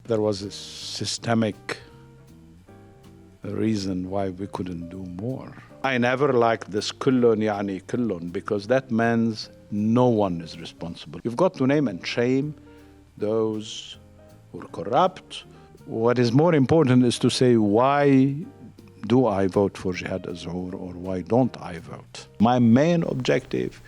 there was a systemic reason why we couldn't do more. I never liked this kullun yani kullun, because that means no one is responsible. You've got to name and shame those who are corrupt. What is more important is to say, why do I vote for Jihad Azour or why don't I vote? My main objective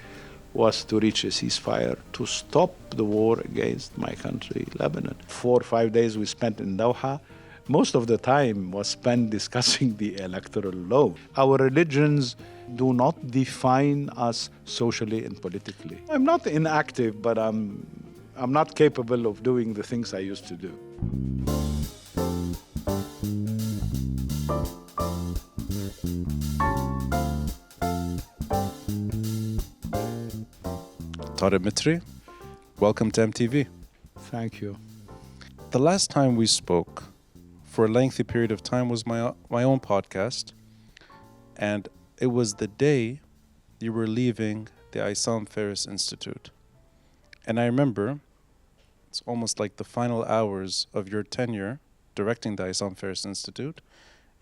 was to reach a ceasefire, to stop the war against my country, Lebanon. 4 or 5 days we spent in Doha. Most of the time was spent discussing the electoral law. Our religions do not define us socially and politically. I'm not inactive, but I'm not capable of doing the things I used to do. Tarek Mitri, welcome to MTV. Thank you. The last time we spoke for a lengthy period of time was my own podcast, and it was the day you were leaving the Issam Fares Institute. And I remember it's almost like the final hours of your tenure directing the Issam Fares Institute.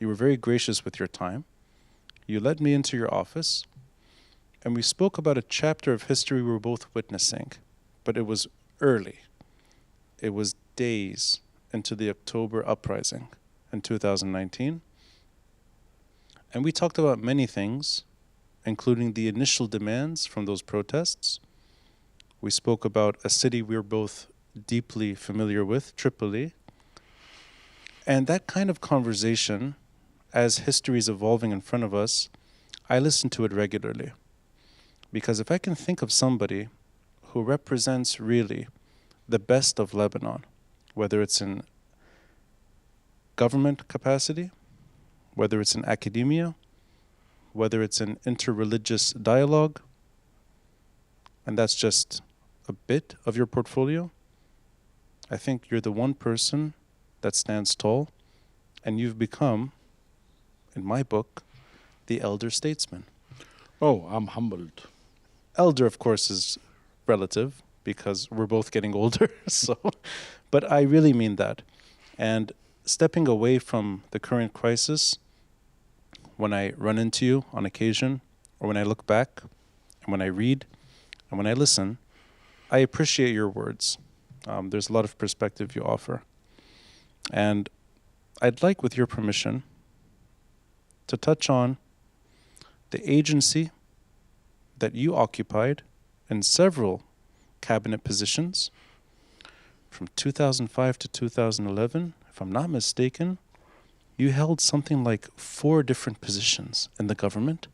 You were very gracious with your time. You led me into your office, and we spoke about a chapter of history we were both witnessing, but it was early. It was days into the October uprising in 2019. And we talked about many things, including the initial demands from those protests. We spoke about a city we were both deeply familiar with, Tripoli. And that kind of conversation, as history is evolving in front of us, I listen to it regularly. Because if I can think of somebody who represents really the best of Lebanon, whether it's in government capacity, whether it's in academia, whether it's in interreligious dialogue, and that's just a bit of your portfolio, I think you're the one person that stands tall, and you've become, in my book, the elder statesman. Oh, I'm humbled. Elder, of course, is relative because we're both getting older. But I really mean that. And stepping away from the current crisis, when I run into you on occasion, or when I look back, and when I read, and when I listen, I appreciate your words. There's a lot of perspective you offer. And I'd like, with your permission, to touch on the agency that you occupied in several cabinet positions from 2005 to 2011. If I'm not mistaken, you held something like 4 different positions in the government,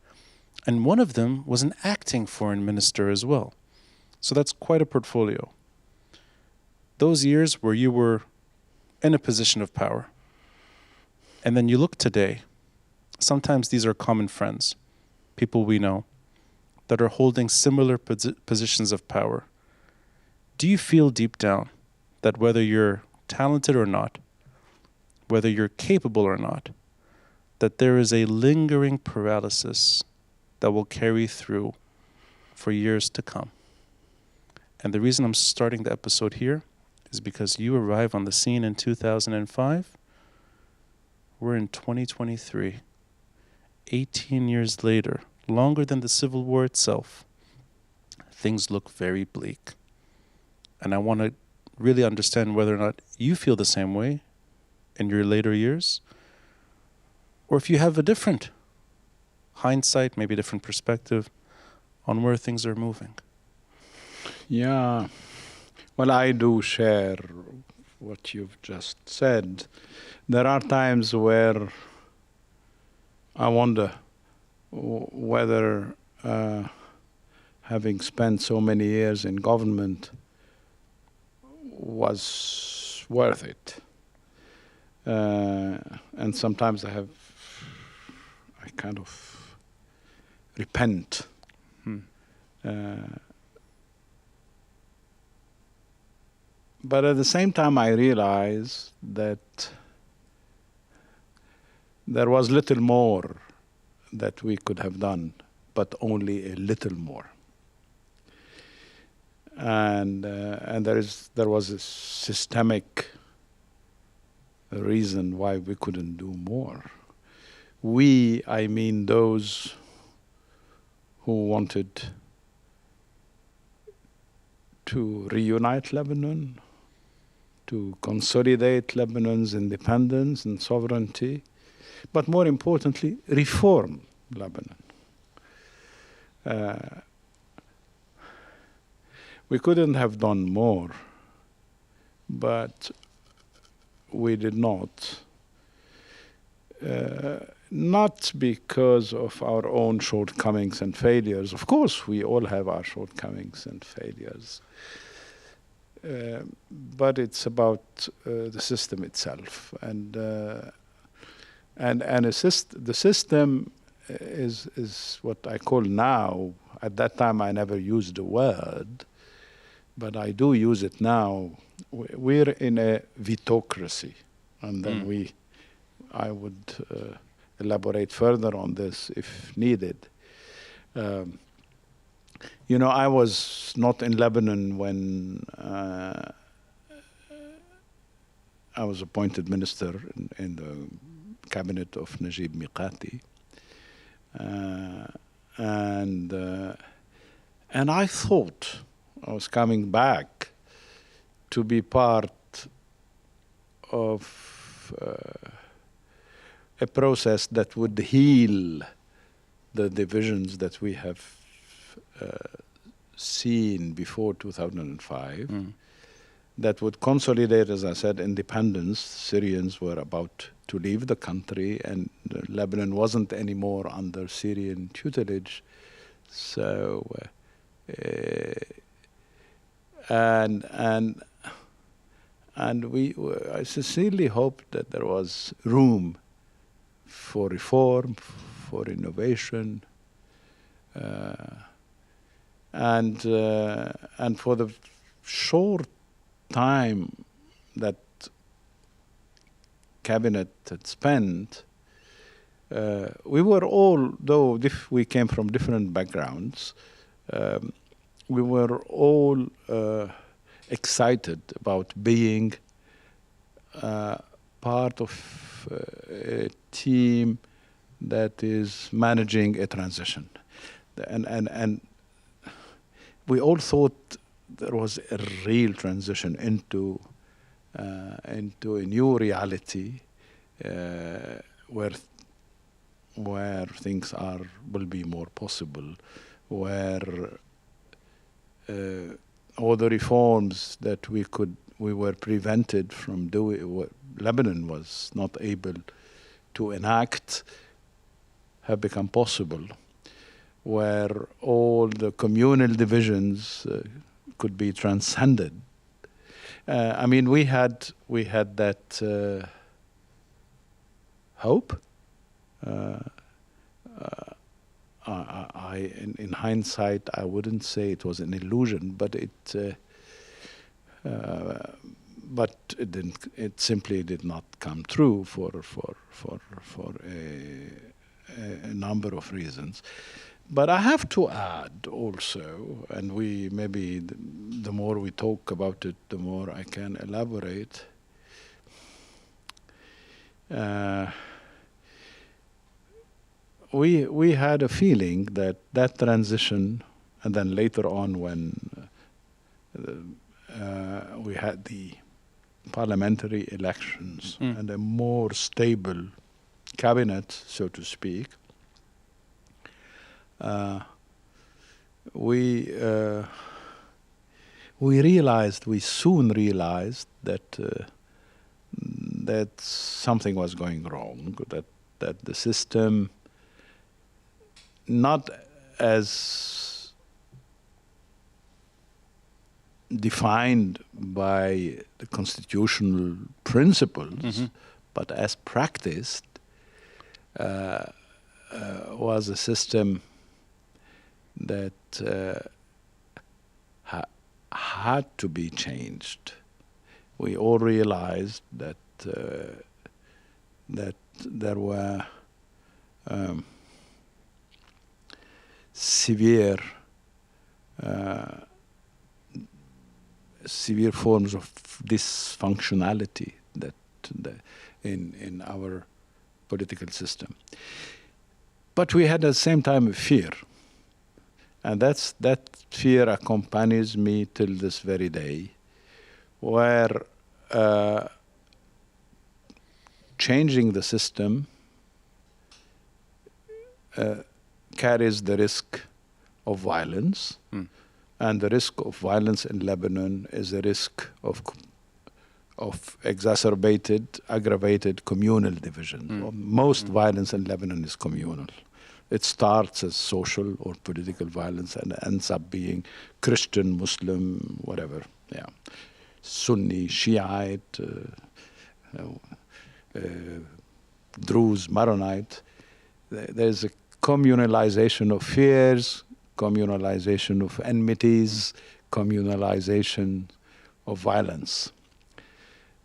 and one of them was an acting foreign minister as well. So that's quite a portfolio. Those years where you were in a position of power, and then you look today, sometimes these are common friends, people we know, that are holding similar positions of power. Do you feel deep down that whether you're talented or not, whether you're capable or not, that there is a lingering paralysis that will carry through for years to come? And the reason I'm starting the episode here is because you arrive on the scene in 2005. We're in 2023, 18 years later, longer than the Civil War itself. Things look very bleak. And I want to really understand whether or not you feel the same way in your later years, or if you have a different hindsight, maybe a different perspective on where things are moving. Yeah, well, I do share what you've just said. There are times where I wonder whether having spent so many years in government was worth it. And sometimes I kind of repent. But at the same time, I realize that there was little more that we could have done, but only a little more. And there was a systemic reason why we couldn't do more. We, I mean those who wanted to reunite Lebanon, to consolidate Lebanon's independence and sovereignty, but more importantly, reform Lebanon. We couldn't have done more, but we did not. Not because of our own shortcomings and failures. Of course, we all have our shortcomings and failures. But it's about the system itself. The system is what I call now, at that time I never used the word, but I do use it now. We're in a vetocracy. And then I would elaborate further on this if needed. You know, I was not in Lebanon when I was appointed minister in the cabinet of Najib Mikati. And I thought I was coming back to be part of a process that would heal the divisions that we have seen before 2005, that would consolidate, as I said, independence. Syrians were about to leave the country, and Lebanon wasn't anymore under Syrian tutelage. So, and I sincerely hoped that there was room for reform, for innovation, and for the short time that cabinet had spent, we were all, though we came from different backgrounds, we were all excited about being part of a team that is managing a transition. And we all thought there was a real transition into a new reality where things will be more possible, where all the reforms that we were prevented from doing, what Lebanon was not able to enact, have become possible, where all the communal divisions could be transcended. I mean, we had that hope. In hindsight, I wouldn't say it was an illusion, but it didn't. It simply did not come true for a number of reasons. But I have to add also, and the more we talk about it, the more I can elaborate. We had a feeling that transition, and then later on when we had the parliamentary elections and a more stable cabinet, so to speak, we soon realized that something was going wrong, that the system, not as defined by the constitutional principles, but as practiced, was a system that had to be changed. We all realized that there were severe forms of dysfunctionality that in our political system. But we had at the same time a fear. And that fear accompanies me till this very day, where changing the system carries the risk of violence. And the risk of violence in Lebanon is a risk of exacerbated, aggravated communal division. Most violence in Lebanon is communal. It starts as social or political violence and ends up being Christian, Muslim, whatever. Yeah, Sunni, Shiite, Druze, Maronite. There's a communalization of fears, communalization of enmities, communalization of violence.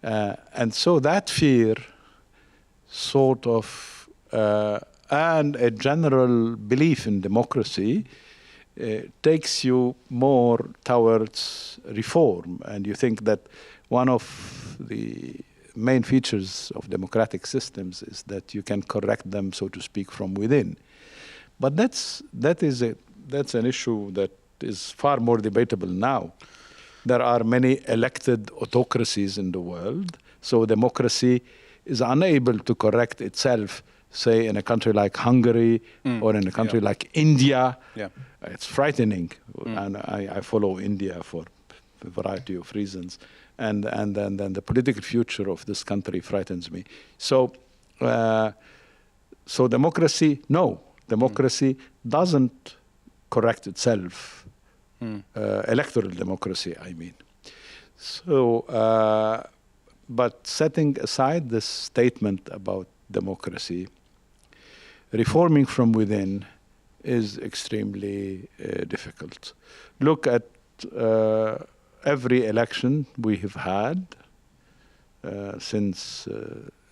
And so that fear sort of, and a general belief in democracy takes you more towards reform. And you think that one of the main features of democratic systems is that you can correct them, so to speak, from within. But that's an issue that is far more debatable now. There are many elected autocracies in the world, so democracy is unable to correct itself, say, in a country like Hungary or in a country like India. It's frightening. And I follow India for a variety of reasons. And then the political future of this country frightens me. So democracy, no. Democracy doesn't correct itself. Electoral democracy, I mean. So, but setting aside this statement about democracy, reforming from within is extremely difficult. Look at every election we have had since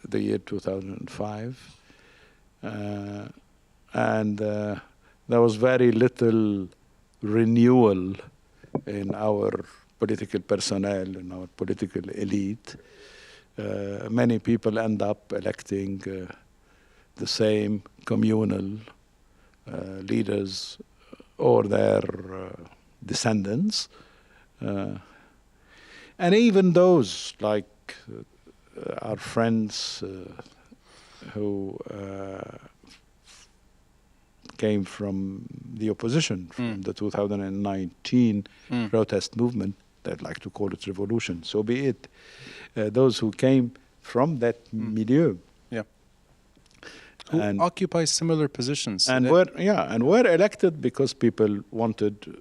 the year 2005. And there was very little renewal in our political personnel, in our political elite. Many people end up electing the same communal leaders or their descendants. And even those, like our friends who came from the opposition, from the 2019 protest movement, they'd like to call it revolution, so be it. Those who came from that milieu. Who occupy similar positions. And were elected because people wanted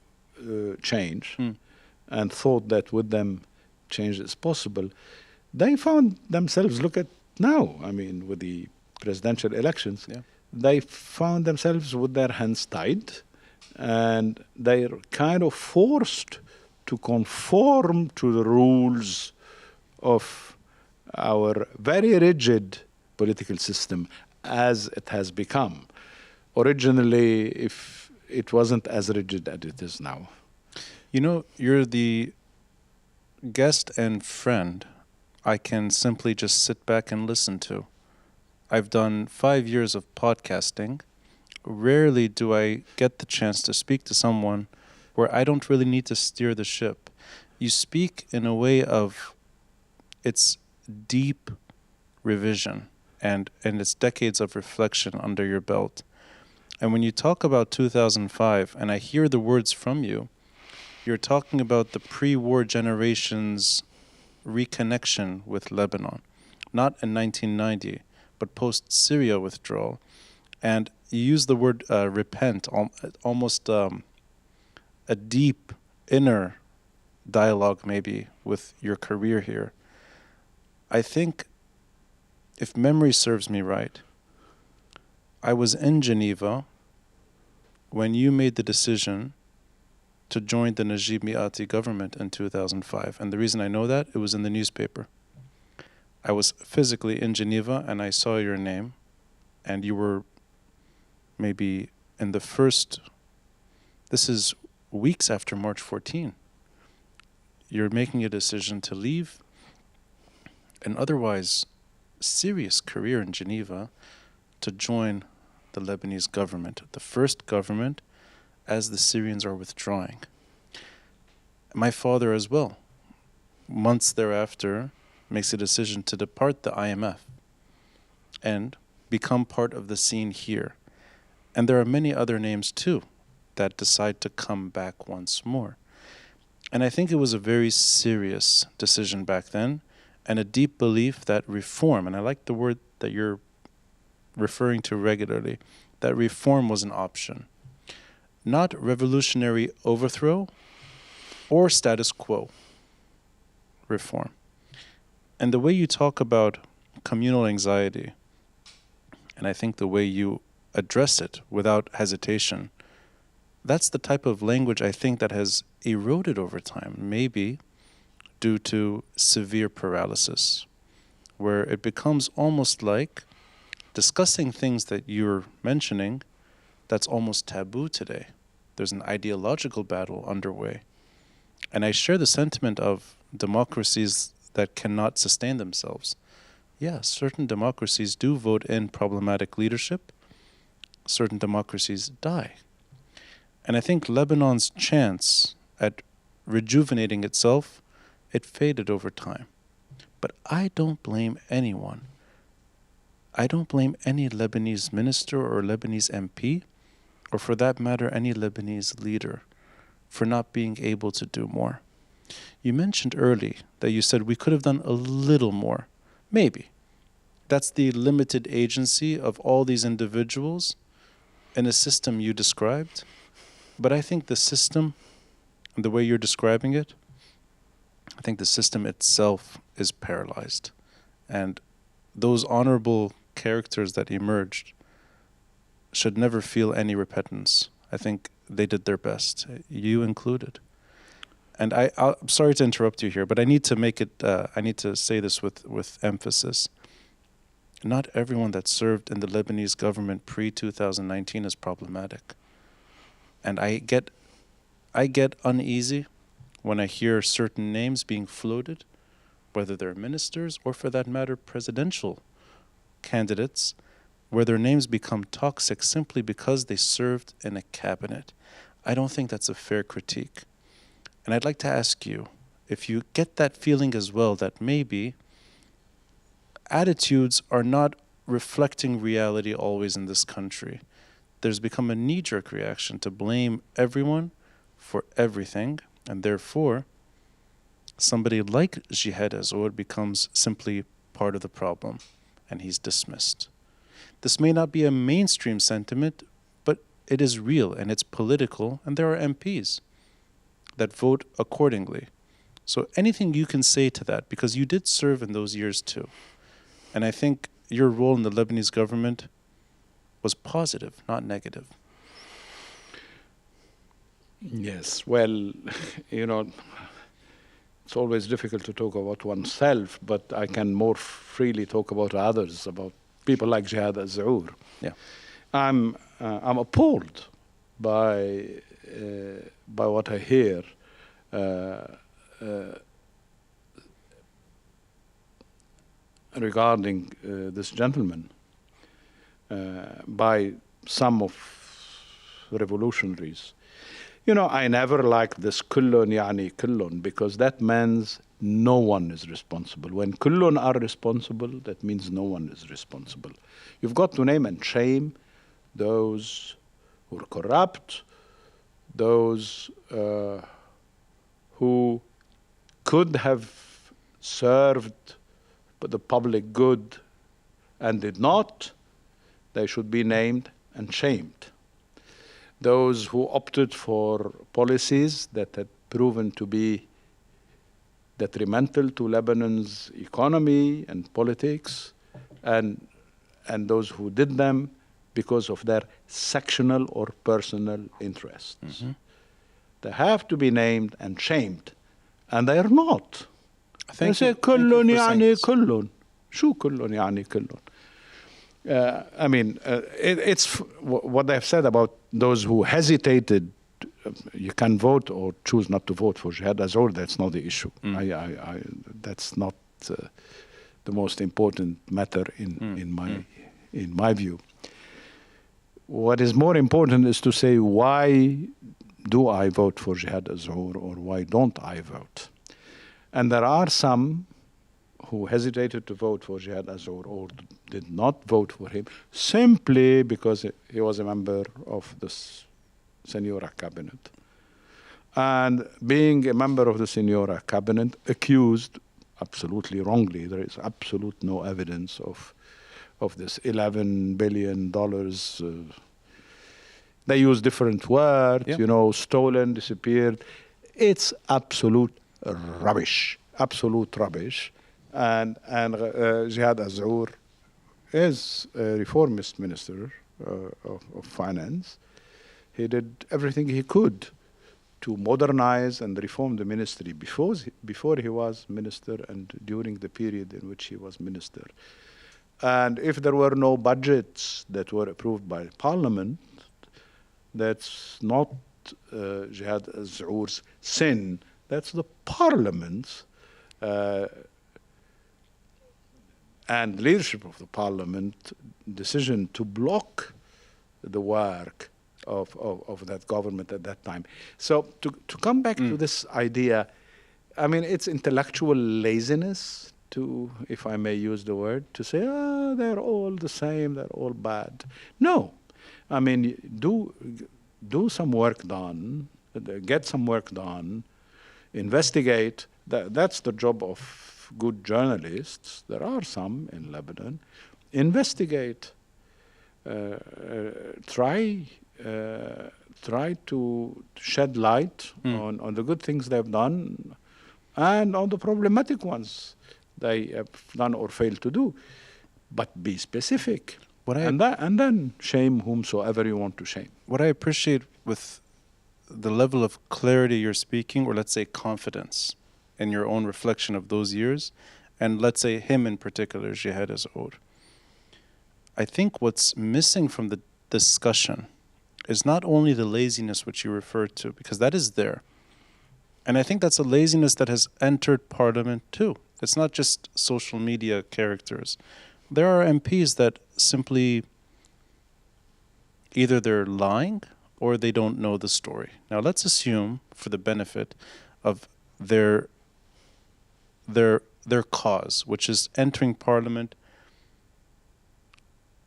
change and thought that with them change is possible. They found themselves, look at now, I mean, with the presidential elections, they found themselves with their hands tied, and they're kind of forced to conform to the rules of our very rigid political system as it has become. Originally, if it wasn't as rigid as it is now. You know, you're the guest and friend I can simply just sit back and listen to. I've done 5 years of podcasting. Rarely do I get the chance to speak to someone where I don't really need to steer the ship. You speak in a way of it's deep revision and it's decades of reflection under your belt. And when you talk about 2005, and I hear the words from you, you're talking about the pre-war generation's reconnection with Lebanon, not in 1990, but post-Syria withdrawal. And you use the word repent, almost a deep inner dialogue maybe with your career here. I think, if memory serves me right, I was in Geneva when you made the decision to join the Najib Mikati government in 2005. And the reason I know that, it was in the newspaper. I was physically in Geneva and I saw your name, and you were maybe in the first, this is weeks after March 14. You're making a decision to leave an otherwise serious career in Geneva to join the Lebanese government, the first government as the Syrians are withdrawing. My father as well, months thereafter, makes a decision to depart the IMF and become part of the scene here. And there are many other names too that decide to come back once more. And I think it was a very serious decision back then, and a deep belief that reform, and I like the word that you're referring to regularly, that reform was an option. Not revolutionary overthrow or status quo reform. And the way you talk about communal anxiety, and I think the way you address it without hesitation, that's the type of language I think that has eroded over time, maybe due to severe paralysis, where it becomes almost like discussing things that you're mentioning that's almost taboo today. There's an ideological battle underway. And I share the sentiment of democracies that cannot sustain themselves. Yeah, certain democracies do vote in problematic leadership. Certain democracies die. And I think Lebanon's chance at rejuvenating itself, it faded over time. But I don't blame anyone. I don't blame any Lebanese minister or Lebanese MP, or for that matter, any Lebanese leader, for not being able to do more. You mentioned early that you said we could have done a little more. Maybe. That's the limited agency of all these individuals in a system you described. But I think the system, and the way you're describing it, I think the system itself is paralyzed. And those honorable characters that emerged should never feel any repentance. I think they did their best, you included. And I'm sorry to interrupt you here, but I need to make it, I need to say this with emphasis. Not everyone that served in the Lebanese government pre-2019 is problematic. And I get uneasy when I hear certain names being floated, whether they're ministers or, for that matter, presidential candidates, where their names become toxic simply because they served in a cabinet. I don't think that's a fair critique. And I'd like to ask you if you get that feeling as well, that maybe attitudes are not reflecting reality always in this country. There's become a knee-jerk reaction to blame everyone for everything, and therefore somebody like Jihad Azour becomes simply part of the problem, and he's dismissed. This may not be a mainstream sentiment, but it is real and it's political, and there are MPs that vote accordingly. So anything you can say to that, because you did serve in those years too. And I think your role in the Lebanese government was positive, not negative. Yes, well, it's always difficult to talk about oneself, but I can more freely talk about others, about people like Jihad Azour. Yeah. I'm appalled by what I hear regarding this gentleman by some of revolutionaries. I never liked this kullun yani kullun, because that means no one is responsible. When kullun are responsible, that means no one is responsible. You've got to name and shame those who are corrupt, those who could have served the public good and did not. They should be named and shamed. Those who opted for policies that had proven to be detrimental to Lebanon's economy and politics, and those who did them because of their sectional or personal interests. Mm-hmm. They have to be named and shamed, and they are not. They say kullun yani kullun. Shu kullun yani kullun. It's what they've said about those who hesitated. You can vote or choose not to vote for Jihad Azour. That's not the issue. the most important matter in my view. What is more important is to say, why do I vote for Jihad Azour, or why don't I vote? And there are some who hesitated to vote for Jihad Azour or did not vote for him simply because he was a member of the Senora cabinet. And being a member of the Senora cabinet, accused, absolutely wrongly, there is absolute no evidence of this $11 billion. They use different words, stolen, disappeared. It's absolute rubbish, absolute rubbish. And Jihad Azour is a reformist minister of finance. He did everything he could to modernize and reform the ministry before he was minister and during the period in which he was minister. And if there were no budgets that were approved by Parliament, that's not Jihad Azour's sin. That's the Parliament's and leadership of the Parliament decision to block the work of that government at that time. So to come back to this idea, I mean, it's intellectual laziness to, if I may use the word, to say, they're all the same, they're all bad. No. I mean, do some work done, get some work done, investigate. That's the job of good journalists. There are some in Lebanon. Investigate. Try to shed light on the good things they've done and on the problematic ones they have done or failed to do. But be specific. And then shame whomsoever you want to shame. What I appreciate with the level of clarity you're speaking, or let's say confidence in your own reflection of those years, and let's say him in particular, Jihad Azour. I think what's missing from the discussion is not only the laziness which you referred to, because that is there. And I think that's a laziness that has entered Parliament too. It's not just social media characters. There are MPs that simply either they're lying or they don't know the story. Now let's assume, for the benefit of their cause, which is entering Parliament,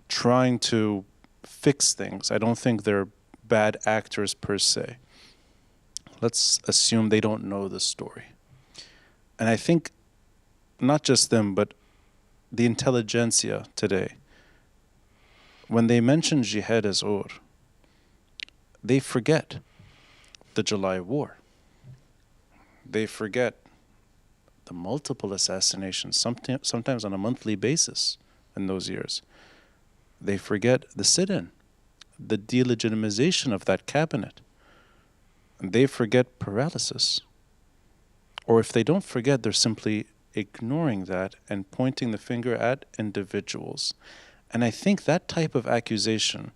trying to fix things. I don't think they're bad actors per se. Let's assume they don't know the story. And I think not just them, but the intelligentsia today, when they mention Jihad Azour, they forget the July War. They forget the multiple assassinations, sometimes on a monthly basis in those years. They forget the sit-in, the delegitimization of that cabinet. And they forget paralysis. Or if they don't forget, they're simply ignoring that and pointing the finger at individuals. And I think that type of accusation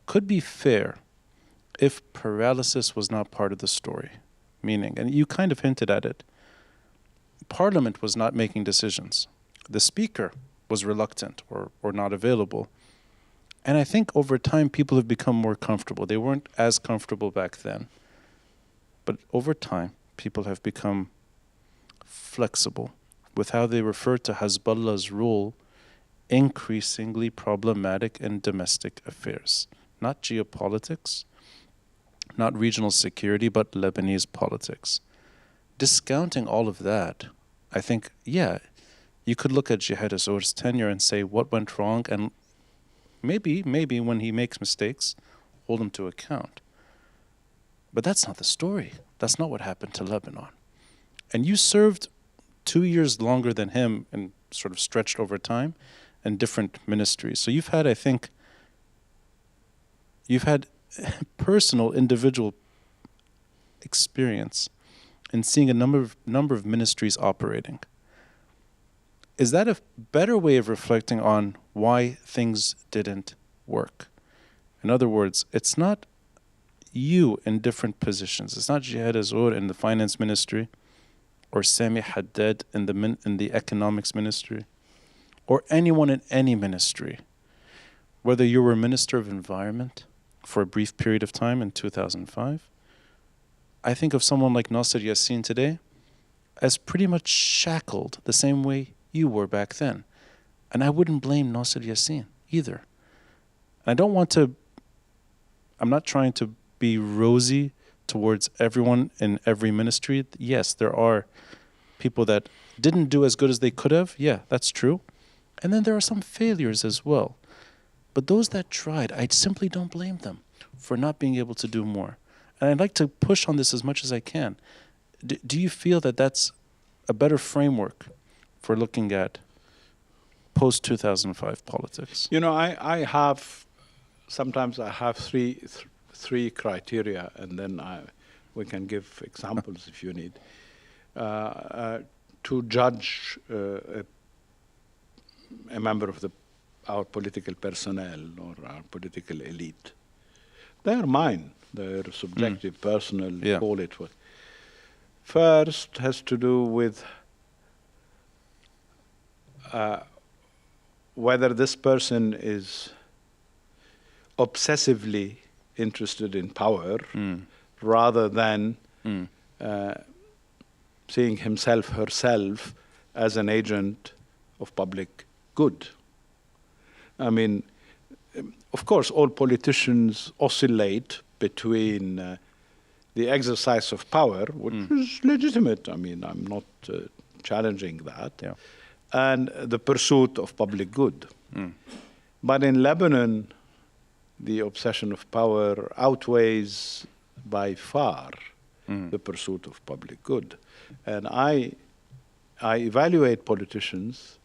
could be fair if paralysis was not part of the story. Meaning, and you kind of hinted at it, Parliament was not making decisions. The Speaker was reluctant or not available. And I think over time people have become more comfortable. They weren't as comfortable back then. But over time, people have become flexible with how they refer to Hezbollah's role increasingly problematic in domestic affairs. Not geopolitics, not regional security, but Lebanese politics. Discounting all of that, I think, yeah, you could look at Jihad Azour's tenure and say what went wrong, and maybe when he makes mistakes, hold him to account. But that's not the story. That's not what happened to Lebanon. And you served 2 years longer than him and sort of stretched over time in different ministries. So you've had, I think, personal, individual experience in seeing a number of ministries operating. Is that a better way of reflecting on why things didn't work? In other words, it's not you in different positions. It's not Jihad Azour in the finance ministry or Sami Haddad in the economics ministry or anyone in any ministry, whether you were Minister of Environment for a brief period of time in 2005, I think of someone like Nasser Yassin today as pretty much shackled the same way you were back then. And I wouldn't blame Nasser Yassin either. And I'm not trying to be rosy towards everyone in every ministry. Yes, there are people that didn't do as good as they could have. Yeah, that's true. And then there are some failures as well. But those that tried, I simply don't blame them for not being able to do more. And I'd like to push on this as much as I can. Do you feel that that's a better framework for looking at post-2005 politics? You know, sometimes I have three criteria, and then we can give examples if you need, to judge a member of our political personnel or our political elite. They are mine. They're subjective, personal, call it what. First has to do with whether this person is obsessively interested in power rather than seeing himself, herself as an agent of public good. I mean, of course, all politicians oscillate between the exercise of power, which is legitimate. I mean, I'm not challenging that, and the pursuit of public good. But in Lebanon, the obsession of power outweighs by far the pursuit of public good. And I evaluate politicians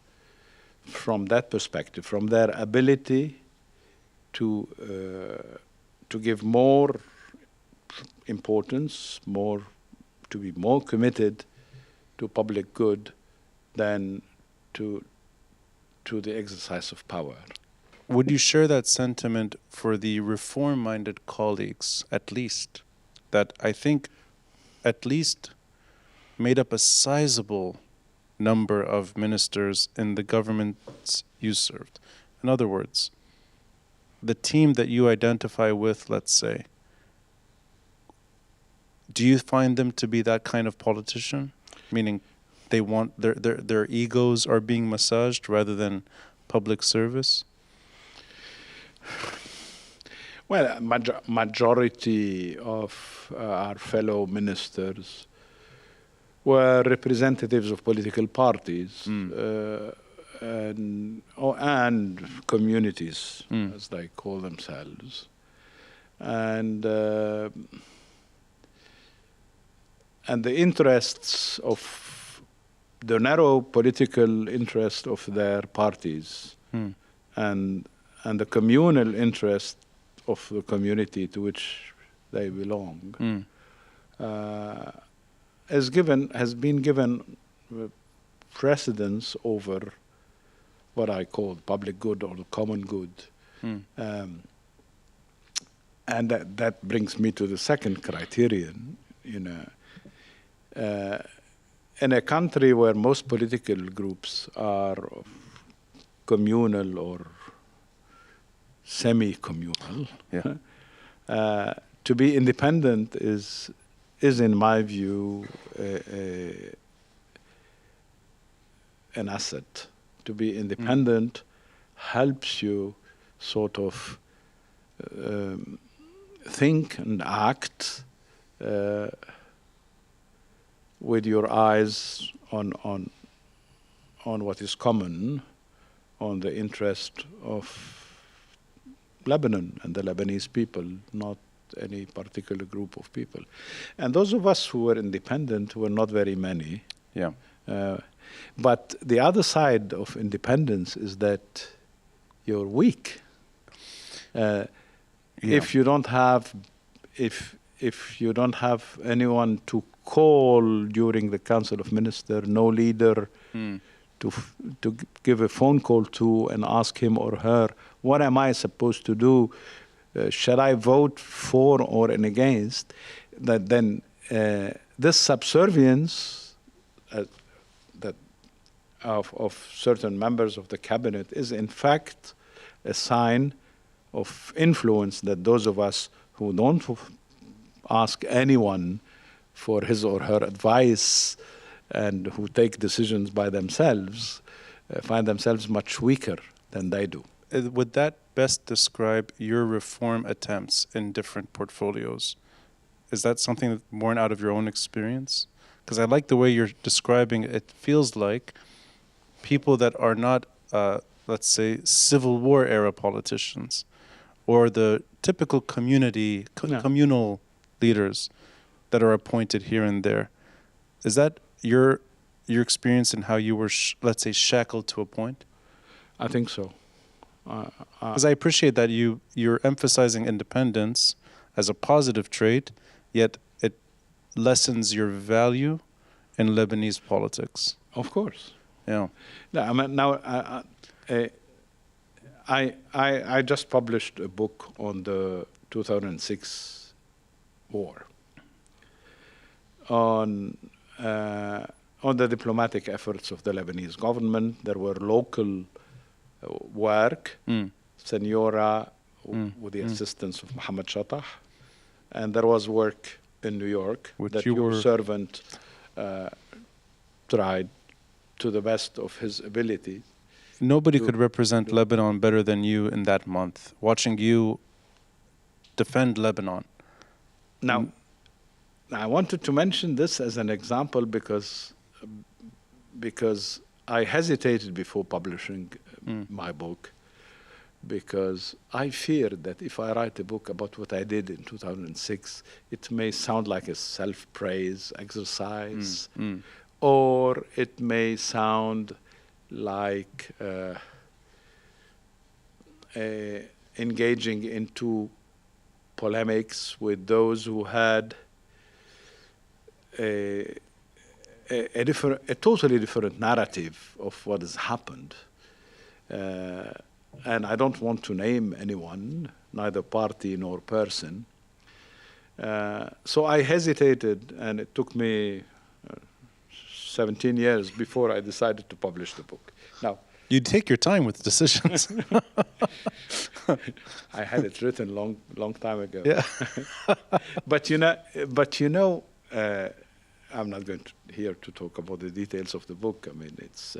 from that perspective, from their ability to give more importance, to be more committed to public good than to the exercise of power. Would you share that sentiment for the reform-minded colleagues, at least, that I think at least made up a sizable number of ministers in the governments you served? In other words, the team that you identify with, let's say, do you find them to be that kind of politician? Meaning they want their egos are being massaged rather than public service? Well, majority of our fellow ministers were representatives of political parties and communities, as they call themselves. And the interests of the narrow political interest of their parties and the communal interest of the community to which they belong has been given precedence over what I call public good or the common good. And that brings me to the second criterion. In a country where most political groups are communal or semi-communal, to be independent is in my view an asset. To be independent helps you sort of think and act with your eyes on what is common, on the interest of Lebanon and the Lebanese people, not any particular group of people. And those of us who were independent were not very many. But the other side of independence is that you're weak. If you don't have anyone to call during the Council of Ministers, no leader to give a phone call to and ask him or her, what am I supposed to do? Shall I vote for or against? Then this subservience that of certain members of the cabinet is in fact a sign of influence that those of us who don't ask anyone for his or her advice and who take decisions by themselves find themselves much weaker than they do. Would that best describe your reform attempts in different portfolios? Is that something that's born out of your own experience? Because I like the way you're describing it. It feels like people that are not, let's say, Civil War era politicians or the typical communal leaders that are appointed here and there. Is that your experience in how you were, let's say, shackled to a point? I think so. Because I appreciate that you're emphasizing independence as a positive trait, yet it lessens your value in Lebanese politics. Of course. Yeah. No, I mean, now, I just published a book on the 2006 war, on the diplomatic efforts of the Lebanese government. There were local work, Senora, with the assistance of Mohammed Chatah, and there was work in New York that your servant tried to the best of his ability. Nobody could represent Lebanon better than you in that month, watching you defend Lebanon. Now, I wanted to mention this as an example because I hesitated before publishing my book, because I feared that if I write a book about what I did in 2006, it may sound like a self-praise exercise, or it may sound like engaging into polemics with those who had a totally different narrative of what has happened. And I don't want to name anyone, neither party nor person. So I hesitated, and it took me 17 years before I decided to publish the book. Now, you take your time with decisions. I had it written long time ago. Yeah. But you know, I'm not going here to talk about the details of the book. I mean, it's.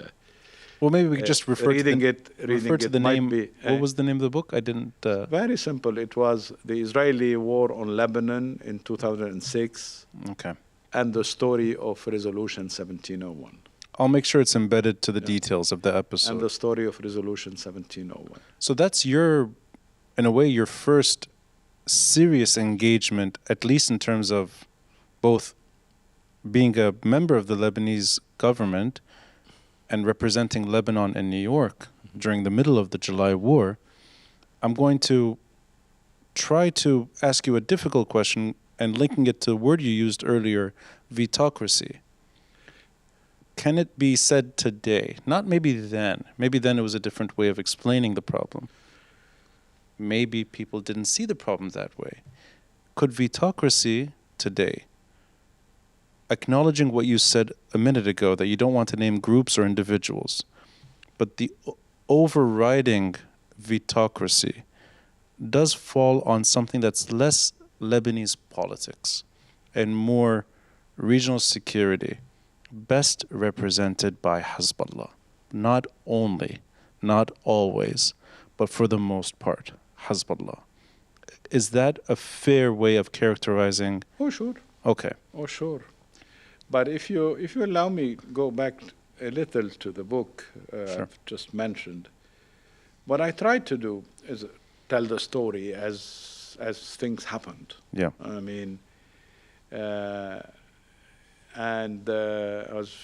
Well, maybe we could just refer to the name. What was the name of the book? I didn't. Very simple. It was the Israeli war on Lebanon in 2006. Okay. And the story of Resolution 1701. I'll make sure it's embedded to the details of the episode. And the story of Resolution 1701. So that's in a way, your first serious engagement, at least in terms of both being a member of the Lebanese government and representing Lebanon in New York during the middle of the July War. I'm going to try to ask you a difficult question and linking it to the word you used earlier, Vetocracy. Can it be said today, not maybe then it was a different way of explaining the problem. Maybe people didn't see the problem that way. Could Vetocracy today, acknowledging what you said a minute ago, that you don't want to name groups or individuals, but the overriding Vetocracy does fall on something that's less Lebanese politics and more regional security, best represented by Hezbollah. Not only, not always, but for the most part, Hezbollah. Is that a fair way of characterizing? Oh, sure. Okay. Oh, sure. But if you allow me go back a little to the book Sure. I've just mentioned, what I tried to do is tell the story as things happened. Yeah. I mean, I was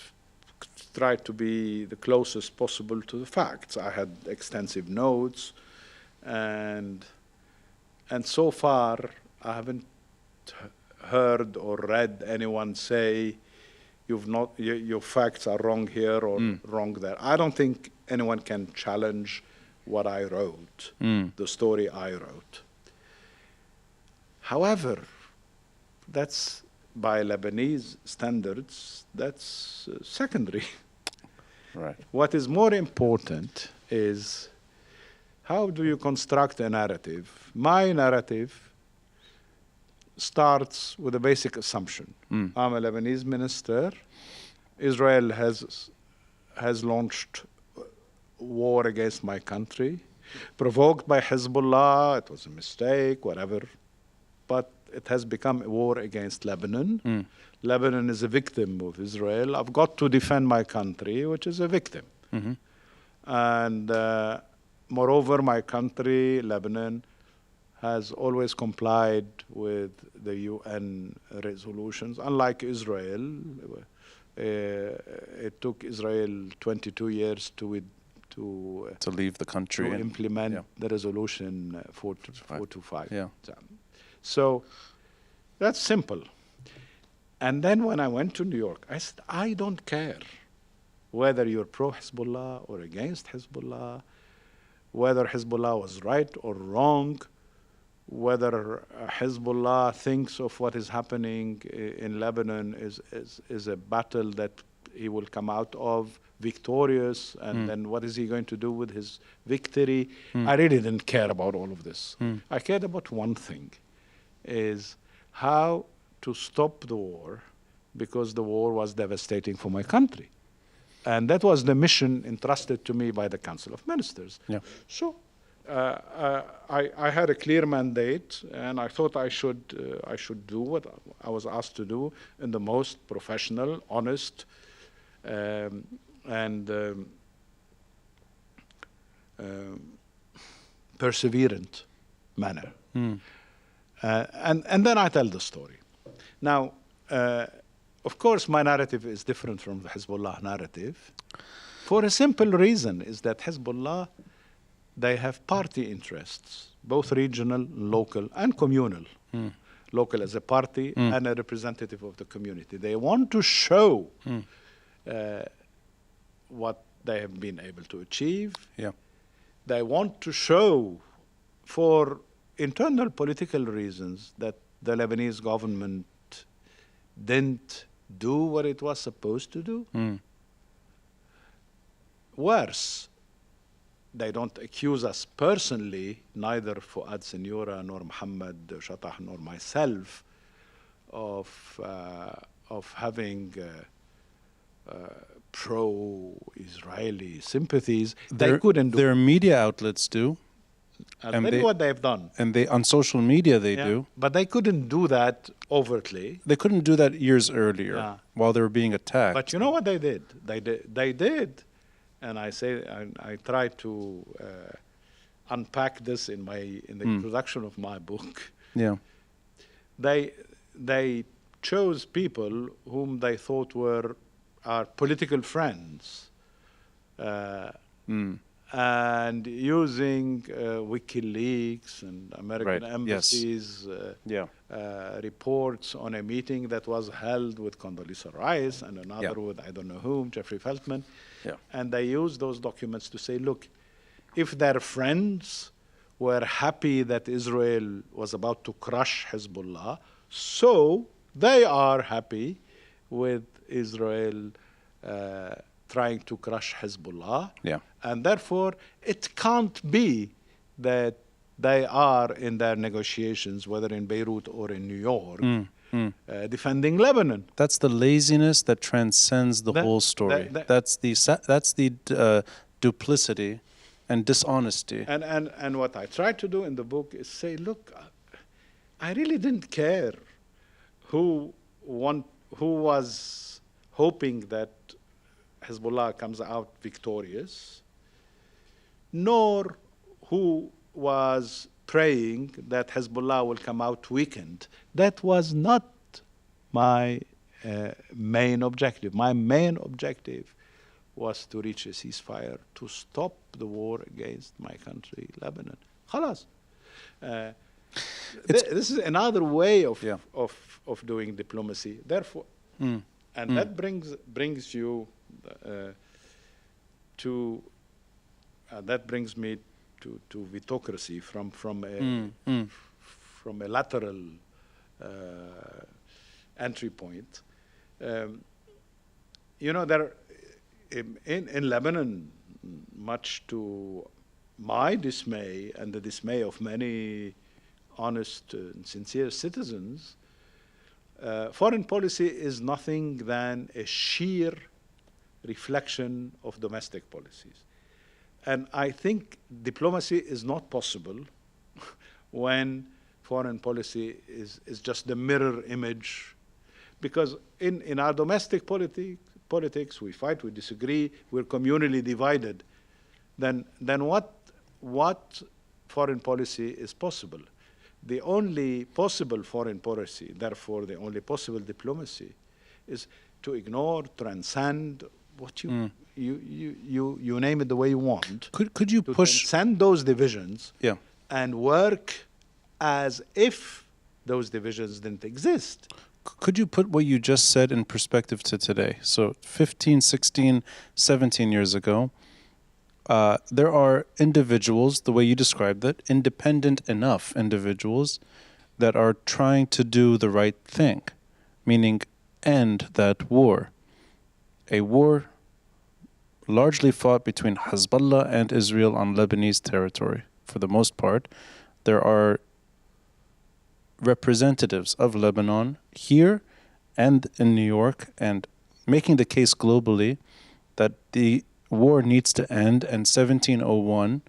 tried to be the closest possible to the facts. I had extensive notes, and so far I haven't heard or read anyone say your facts are wrong here or wrong there. I don't think anyone can challenge what I wrote, the story I wrote. However, that's by Lebanese standards, that's secondary. Right. What is more important is how do you construct a narrative? My narrative starts with a basic assumption. I'm a Lebanese minister. Israel has launched war against my country, provoked by Hezbollah. It was a mistake, whatever. But it has become a war against Lebanon. Lebanon is a victim of Israel. I've got to defend my country, which is a victim. And moreover, my country, Lebanon, has always complied with the UN resolutions. Unlike Israel, it took Israel 22 years to leave the country to implement the resolution 425. Yeah. So that's simple. And then when I went to New York, I said, I don't care whether you're pro-Hezbollah or against Hezbollah, whether Hezbollah was right or wrong, whether Hezbollah thinks of what is happening in Lebanon is a battle that he will come out of victorious, and then what is he going to do with his victory? I really didn't care about all of this. I cared about one thing, is how to stop the war, because the war was devastating for my country. And that was the mission entrusted to me by the Council of Ministers. Yeah. So I had a clear mandate, and I thought I should do what I was asked to do in the most professional, honest, and perseverant manner. And then I tell the story. Now, of course, my narrative is different from the Hezbollah narrative for a simple reason, is that Hezbollah, they have party interests, both regional, local, and communal. Local as a party and a representative of the community. They want to show what they have been able to achieve. Yeah. They want to show, for internal political reasons, that the Lebanese government didn't do what it was supposed to do. Worse, they don't accuse us personally, neither Fuad Senora nor Mohammed Chatah nor myself, of having pro-Israeli sympathies. They couldn't do. Their media outlets do. I'll tell you what they've done. And they on social media they do. But they couldn't do that overtly. They couldn't do that years earlier while they were being attacked. But you know what they did? They did. And I try to unpack this in the introduction of my book. Yeah. They chose people whom they thought were our political friends, and using WikiLeaks and American embassies reports on a meeting that was held with Condoleezza Rice and another with I don't know whom, Jeffrey Feltman. And they used those documents to say, look, if their friends were happy that Israel was about to crush Hezbollah, so they are happy with Israel trying to crush Hezbollah. And therefore, it can't be that they are in their negotiations, whether in Beirut or in New York, defending Lebanon. That's the laziness that transcends the whole story. That's the duplicity and dishonesty. And what I try to do in the book is say, look, I really didn't care who was hoping that Hezbollah comes out victorious, nor who was praying that Hezbollah will come out weakened. That was not my main objective. My main objective was to reach a ceasefire, to stop the war against my country, Lebanon. Khalas. This is another way of doing diplomacy. Therefore, that brings you to that brings me to Vetocracy from a lateral entry point. You know, in Lebanon, much to my dismay and the dismay of many honest and sincere citizens, foreign policy is nothing than a sheer reflection of domestic policies. And I think diplomacy is not possible when foreign policy is just the mirror image. Because in our domestic politics, we fight, we disagree, we're communally divided. Then what foreign policy is possible? The only possible foreign policy, therefore the only possible diplomacy, is to ignore, transcend what you name it the way you want. Could you push transcend those divisions? Yeah. And work as if those divisions didn't exist. Could you put what you just said in perspective to today? So 15, 16, 17 years ago, there are individuals, the way you described it, independent enough individuals that are trying to do the right thing, meaning end that war. A war largely fought between Hezbollah and Israel on Lebanese territory. For the most part, there are representatives of Lebanon here and in New York and making the case globally that the war needs to end and 1701,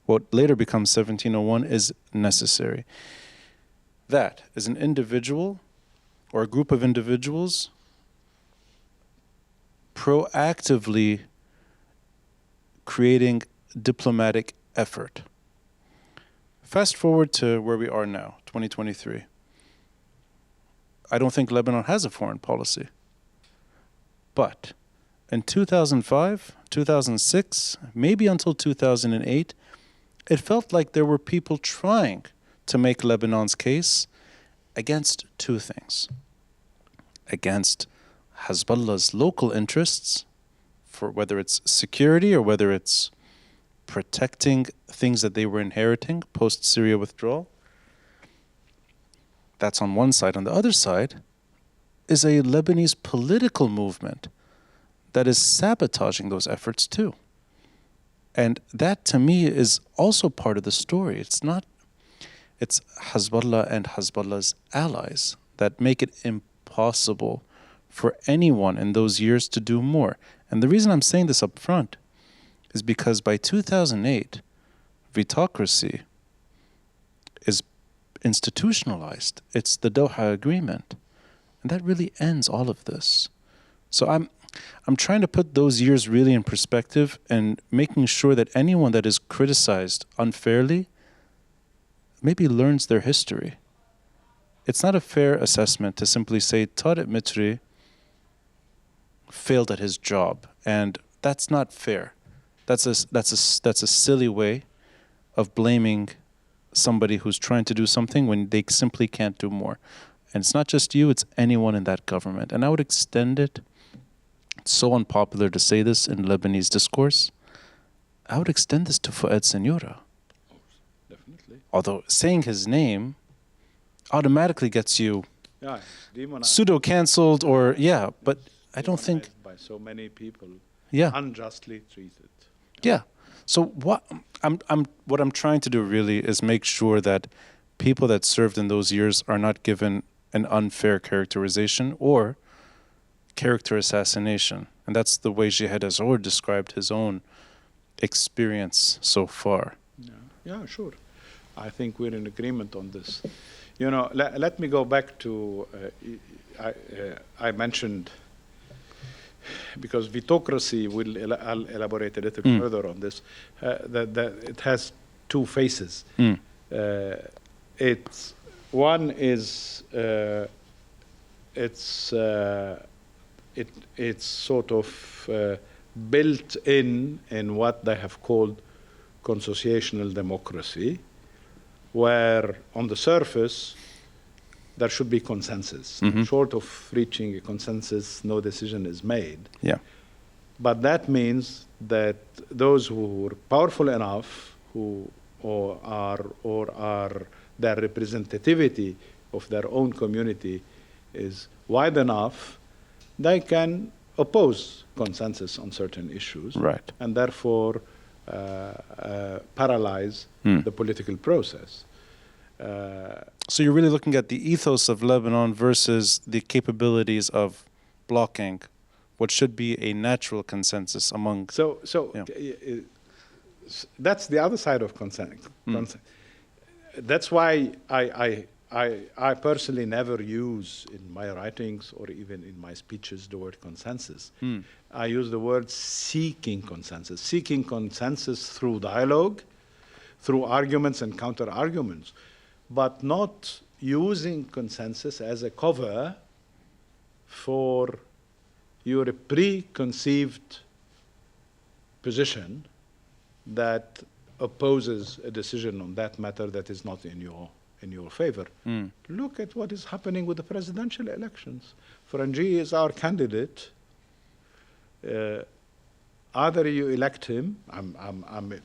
what later becomes 1701, is necessary. That is an individual or a group of individuals proactively creating diplomatic effort. Fast forward to where we are now, 2023. I don't think Lebanon has a foreign policy. But in 2005, 2006, maybe until 2008, it felt like there were people trying to make Lebanon's case against two things. Against Hezbollah's local interests, for whether it's security or whether it's protecting things that they were inheriting post-Syria withdrawal. That's on one side. On the other side is a Lebanese political movement that is sabotaging those efforts too. And that to me is also part of the story. It's Hezbollah and Hezbollah's allies that make it impossible for anyone in those years to do more. And the reason I'm saying this up front is because by 2008, Vetocracy is institutionalized. It's the Doha Agreement. And that really ends all of this. So I'm trying to put those years really in perspective and making sure that anyone that is criticized unfairly maybe learns their history. It's not a fair assessment to simply say Tarek Mitri failed at his job, and that's not fair. That's a silly way of blaming somebody who's trying to do something when they simply can't do more. And it's not just you, it's anyone in that government. And I would extend it. It's so unpopular to say this in Lebanese discourse. I would extend this to Fouad Senora. Definitely. Although saying his name automatically gets you pseudo-cancelled but I don't think... by so many people, unjustly treated. Yeah. So what I'm trying to do really is make sure that people that served in those years are not given an unfair characterization or character assassination. And that's the way Jihad Azour described his own experience so far. Yeah, sure. I think we're in agreement on this. You know, let me go back to, I mentioned, because Vetocracy, I'll elaborate a little further on this, that it has two faces. One is it's sort of built in what they have called consociational democracy, where on the surface there should be consensus. Short of reaching a consensus, no decision is made. Yeah. But that means that those who are powerful enough, or are their representativity of their own community is wide enough, they can oppose consensus on certain issues, Right. and therefore paralyze the political process. So you're really looking at the ethos of Lebanon versus the capabilities of blocking what should be a natural consensus among. That's the other side of consent. That's why I personally never use in my writings or even in my speeches the word consensus. I use the word seeking consensus. Seeking consensus through dialogue, through arguments and counter-arguments, but not using consensus as a cover for your preconceived position that opposes a decision on that matter that is not in your favor. Look at what is happening with the presidential elections. Frangi is our candidate. Either you elect him, I'm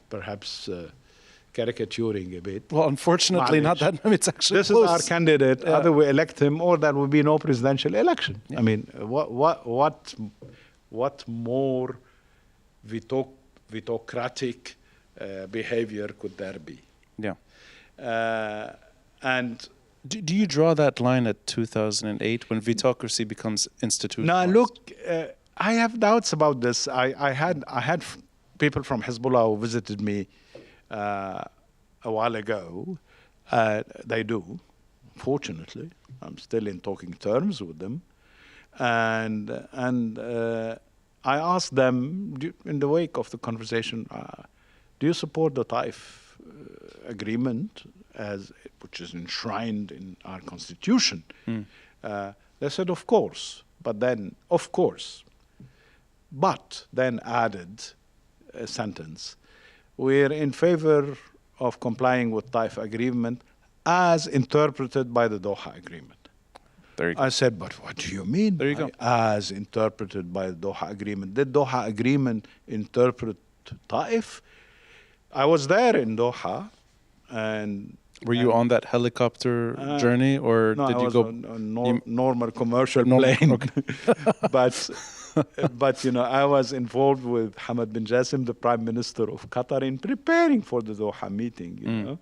perhaps caricaturing a bit. Well, unfortunately, not that. It's actually this close. is our candidate. Yeah. Either we elect him, or there will be no presidential election. Yeah. I mean, what more vetocratic behavior could there be? Yeah. And do you draw that line at 2008 when vetocracy becomes institutionalized? Now, look, I have doubts about this. I had people from Hezbollah who visited me a while ago. They do, fortunately. I'm still in talking terms with them. And I asked them, in the wake of the conversation, do you support the Taif agreement, which is enshrined in our constitution? They said, of course. But then, of course. But then added a sentence, we're in favor of complying with Taif agreement as interpreted by the Doha Agreement. There you go. I said, but what do you mean there you go. As interpreted by the Doha Agreement? Did Doha Agreement interpret Taif? I was there in Doha, and... Were you on that helicopter journey, or no, did you go on normal commercial plane? Okay. but you know, I was involved with Hamad bin Jassim, the Prime Minister of Qatar, in preparing for the Doha meeting. You know,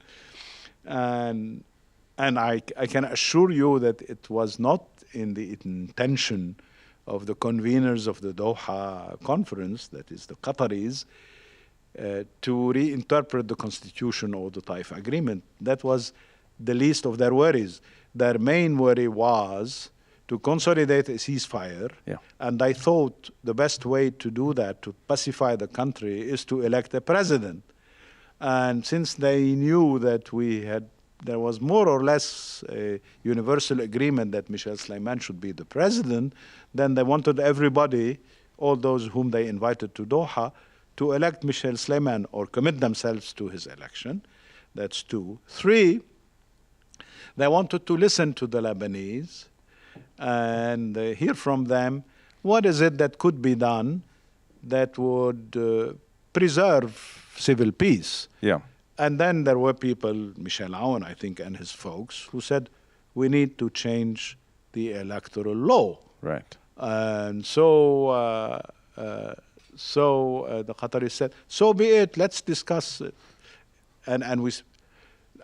and I can assure you that it was not in the intention of the conveners of the Doha conference, that is the Qataris, to reinterpret the constitution or the Taif agreement. That was the least of their worries. Their main worry was to consolidate a ceasefire. Yeah. And I thought the best way to do that, to pacify the country, is to elect a president. And since they knew that there was more or less a universal agreement that Michel-el-Murr should be the president, then they wanted everybody, all those whom they invited to Doha, to elect Michel-el-Murr or commit themselves to his election. That's 2. 3, they wanted to listen to the Lebanese and hear from them what is it that could be done that would preserve civil peace. Yeah. And then there were people, michel-el-murr, I think, and his folks, who said, we need to change the electoral law. Right. And so the Qataris said, so be it, let's discuss it. And we,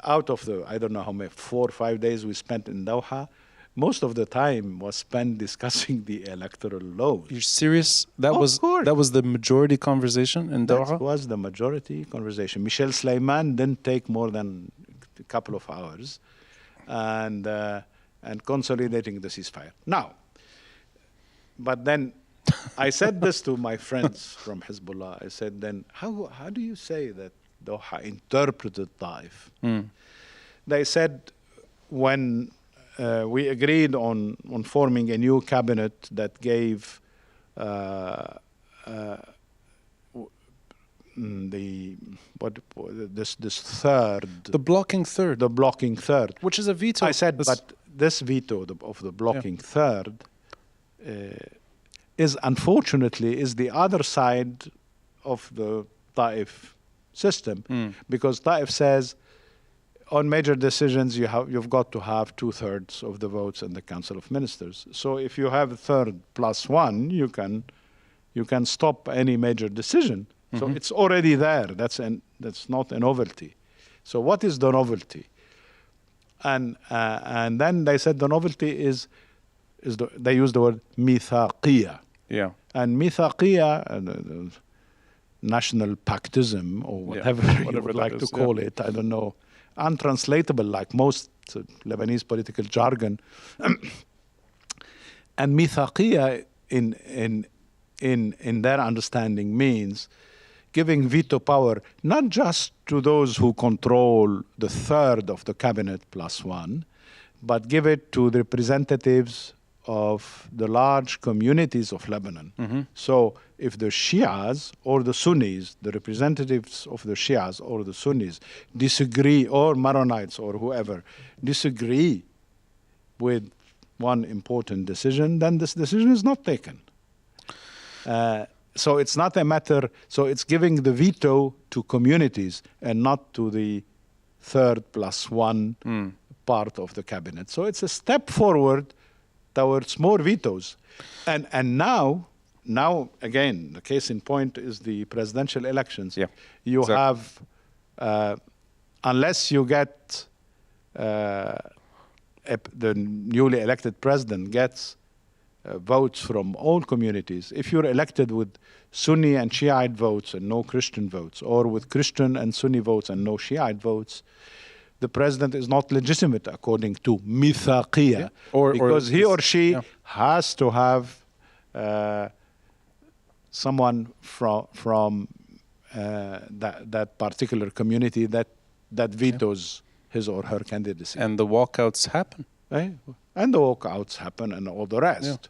out of the, I don't know how many, 4 or 5 days we spent in Doha, most of the time was spent discussing the electoral laws. You're serious? That was the majority conversation in Doha? That was the majority conversation. Michel-el-Murr didn't take more than a couple of hours, and consolidating the ceasefire. Now, but then I said this to my friends from Hezbollah. I said, then how do you say that Doha interpreted Taif? They said, when we agreed on forming a new cabinet that gave this third, the blocking third, which is a veto. I said, but this veto of the blocking third is unfortunately the other side of the Taif system, because Taif says, on major decisions, you've got to have 2/3 of the votes in the Council of Ministers. So if you have a third plus one, you can stop any major decision. So it's already there. That's not a novelty. So what is the novelty? And then they said the novelty is they use the word mithaqiyya. Yeah. And mithaqiyya, national pactism or whatever you would like to call it, I don't know, untranslatable like most Lebanese political jargon. And mithaqiyya in their understanding means giving veto power not just to those who control the third of the cabinet plus one, but give it to the representatives of the large communities of Lebanon. So if the Shias or the Sunnis, the representatives of the Shias or the Sunnis disagree, or Maronites or whoever, disagree with one important decision, then this decision is not taken. So it's not a matter, so it's giving the veto to communities and not to the third plus one part of the cabinet. So it's a step forward towards more vetoes. And now again, the case in point is the presidential elections. Yeah, you have, unless you get, the newly elected president gets votes from all communities. If you're elected with Sunni and Shiite votes and no Christian votes, or with Christian and Sunni votes and no Shiite votes, the president is not legitimate according to mithaqiyya, because he or she has to have someone from that particular community that vetoes his or her candidacy. And the walkouts happen. Right? And the walkouts happen and all the rest.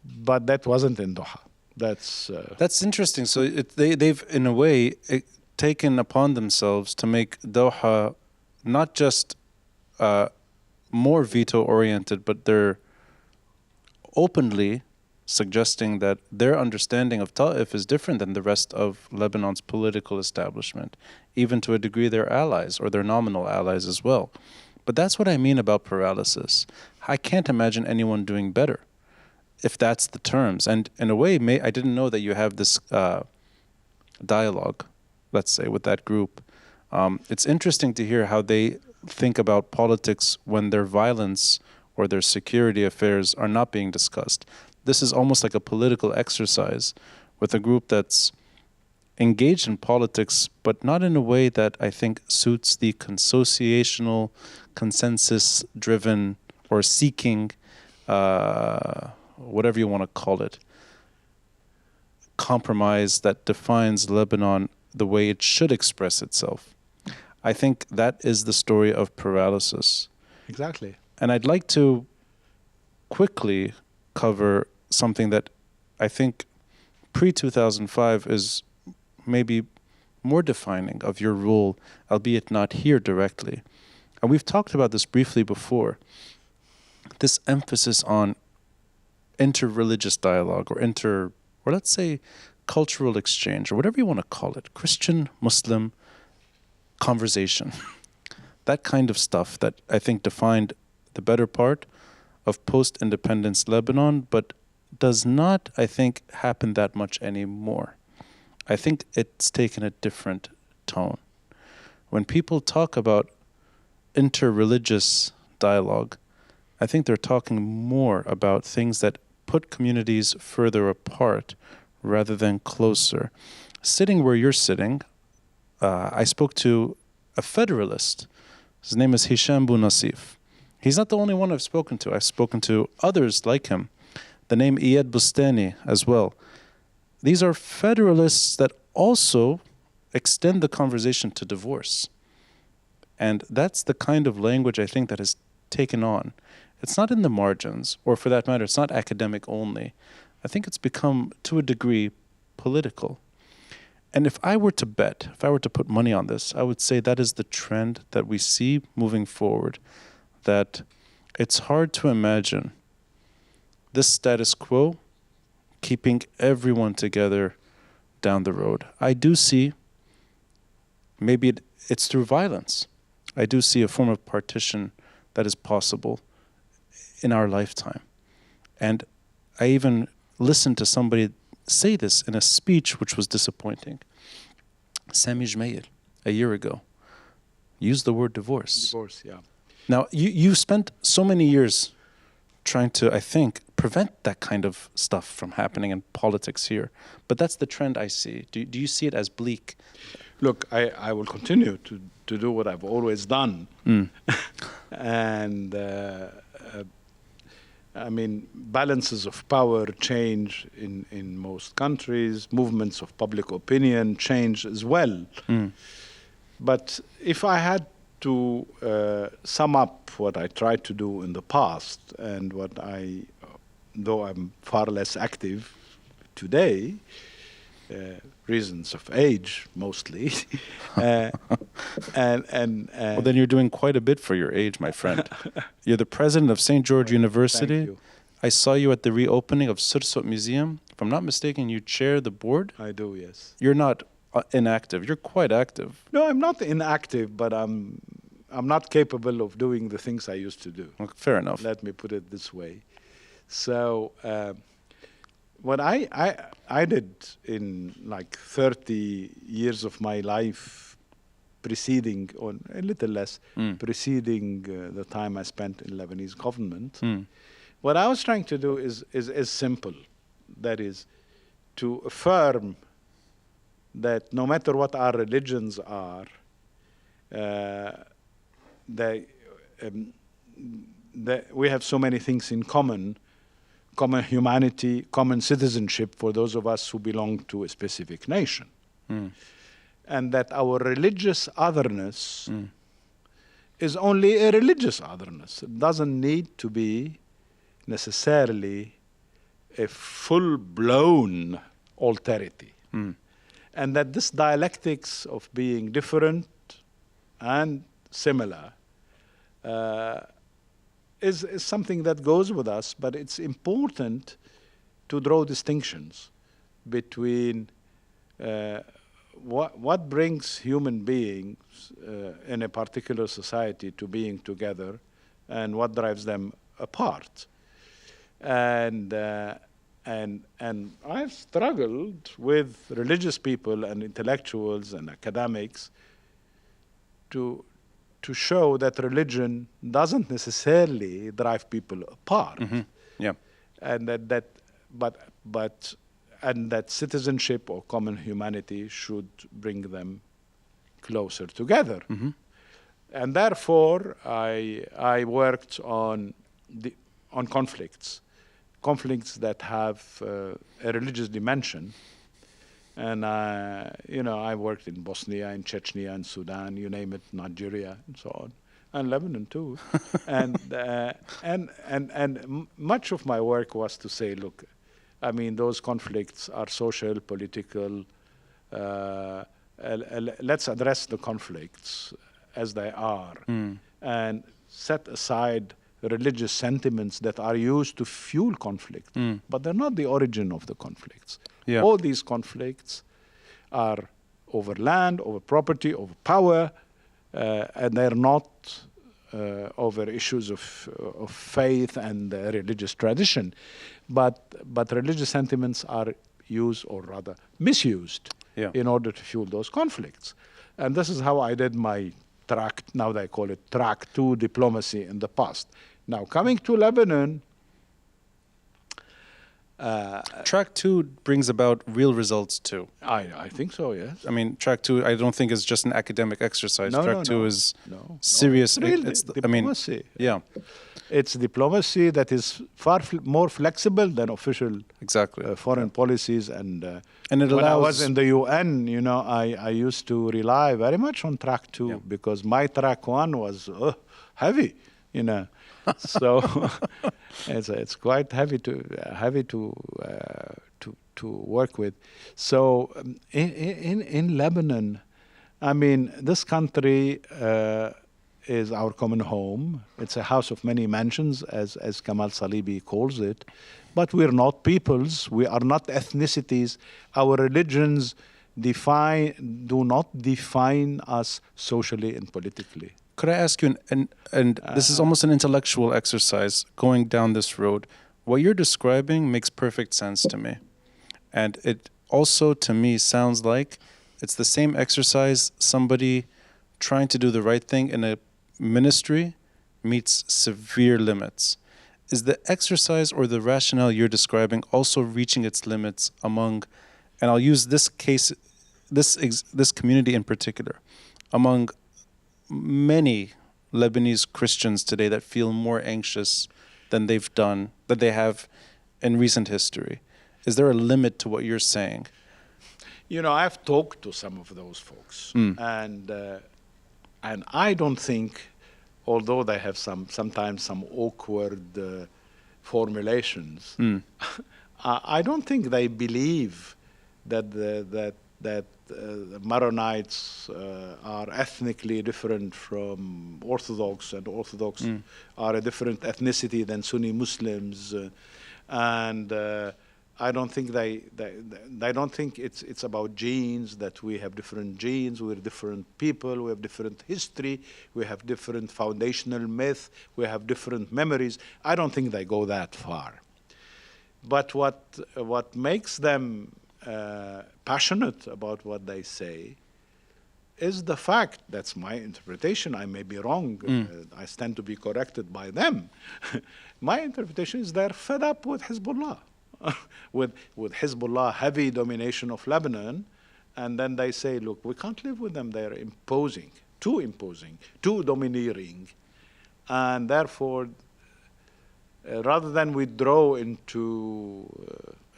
But that wasn't in Doha. That's interesting. So they've, in a way, taken upon themselves to make Doha not just more veto-oriented, but they're openly suggesting that their understanding of Ta'if is different than the rest of Lebanon's political establishment. Even to a degree, they're allies, or they're nominal allies as well. But that's what I mean about paralysis. I can't imagine anyone doing better, if that's the terms. And in a way, I didn't know that you have this dialogue, let's say, with that group. It's interesting to hear how they think about politics when their violence or their security affairs are not being discussed. This is almost like a political exercise with a group that's engaged in politics, but not in a way that I think suits the consociational, consensus-driven, or seeking, whatever you want to call it, compromise that defines Lebanon the way it should express itself. I think that is the story of paralysis. Exactly. And I'd like to quickly cover something that I think pre-2005 is maybe more defining of your role, albeit not here directly. And we've talked about this briefly before. This emphasis on inter-religious dialogue or let's say cultural exchange or whatever you want to call it, Christian, Muslim conversation. That kind of stuff that I think defined the better part of post-independence Lebanon, but does not, I think, happen that much anymore. I think it's taken a different tone. When people talk about inter-religious dialogue, I think they're talking more about things that put communities further apart rather than closer. Sitting where you're sitting, I spoke to a federalist. His name is Hisham Bounasif. He's not the only one I've spoken to. I've spoken to others like him. The name Iyad Bustani as well. These are federalists that also extend the conversation to divorce. And that's the kind of language I think that has taken on. It's not in the margins, or for that matter, it's not academic only. I think it's become, to a degree, political. And if I were to bet, if I were to put money on this, I would say that is the trend that we see moving forward, that it's hard to imagine this status quo keeping everyone together down the road. I do see maybe it's through violence. I do see a form of partition that is possible in our lifetime. And I even listened to somebody say this in a speech which was disappointing. Sami Jmail, a year ago, used the word divorce. Divorce, yeah. Now, you spent so many years trying to, I think, prevent that kind of stuff from happening in politics here. But that's the trend I see. Do you see it as bleak? Look, I will continue to do what I've always done. And I mean, balances of power change in most countries. Movements of public opinion change as well. But if I had to sum up what I tried to do in the past and though I'm far less active today, reasons of age mostly, well, then you're doing quite a bit for your age, my friend. You're the president of St. George University. Thank you. I saw you at the reopening of Sursock Museum. If I'm not mistaken, you chair the board. I do, yes. You're not inactive. You're quite active. No, I'm not inactive, but I'm not capable of doing the things I used to do. Well, fair enough. Let me put it this way. So what I did in like 30 years of my life preceding, or a little less, preceding the time I spent in Lebanese government, what I was trying to do is simple. That is, to affirm that no matter what our religions are, that we have so many things in common humanity, common citizenship for those of us who belong to a specific nation. And that our religious otherness is only a religious otherness. It doesn't need to be necessarily a full-blown alterity. And that this dialectics of being different and similar is something that goes with us, but it's important to draw distinctions between what brings human beings in a particular society to being together and what drives them apart. And I've struggled with religious people and intellectuals and academics to show that religion doesn't necessarily drive people apart. Yeah. And that citizenship or common humanity should bring them closer together. And therefore, I worked on conflicts that have a religious dimension. And I worked in Bosnia, in Chechnya, in Sudan, you name it, Nigeria, and so on, and Lebanon too. and much of my work was to say, look, I mean, those conflicts are social, political. Let's address the conflicts as they are, and set aside religious sentiments that are used to fuel conflict, but they're not the origin of the conflicts. Yeah. All these conflicts are over land, over property, over power, and they're not over issues of faith and religious tradition. But religious sentiments are used, or rather misused, in order to fuel those conflicts. And this is how I did my track, now they call it track 2 diplomacy in the past. Now, coming to Lebanon, Track 2 brings about real results too. I think so, yes. I mean, Track 2, I don't think is just an academic exercise. Track 2 is serious. It's really diplomacy. It's diplomacy that is far more flexible than official foreign policies. And it allows, when I was in the UN, I used to rely very much on Track 2 because my Track 1 was heavy, So it's quite heavy to work with. So in Lebanon, I mean, this country is our common home. It's a house of many mansions, as Kamal Salibi calls it. But we're not peoples. We are not ethnicities. Our religions do not define us socially and politically. Could I ask you, and this is almost an intellectual exercise, going down this road. What you're describing makes perfect sense to me. And it also, to me, sounds like it's the same exercise somebody trying to do the right thing in a ministry meets severe limits. Is the exercise or the rationale you're describing also reaching its limits among, and I'll use this case, this community in particular, among many Lebanese Christians today that feel more anxious than they have in recent history? Is there a limit to what you're saying? You know, I've talked to some of those folks, and I don't think, although they have sometimes some awkward formulations, I don't think they believe that the Maronites are ethnically different from Orthodox, and Orthodox are a different ethnicity than Sunni Muslims, and I don't think they don't think it's about genes, that we have different genes, we're different people, we have different history, we have different foundational myth, we have different memories. I don't think they go that far. But what makes them passionate about what they say is the fact, that's my interpretation, I may be wrong, I stand to be corrected by them. My interpretation is they're fed up with Hezbollah, with Hezbollah heavy domination of Lebanon, and then they say, look, we can't live with them, they're imposing, too domineering, and therefore, rather than withdraw into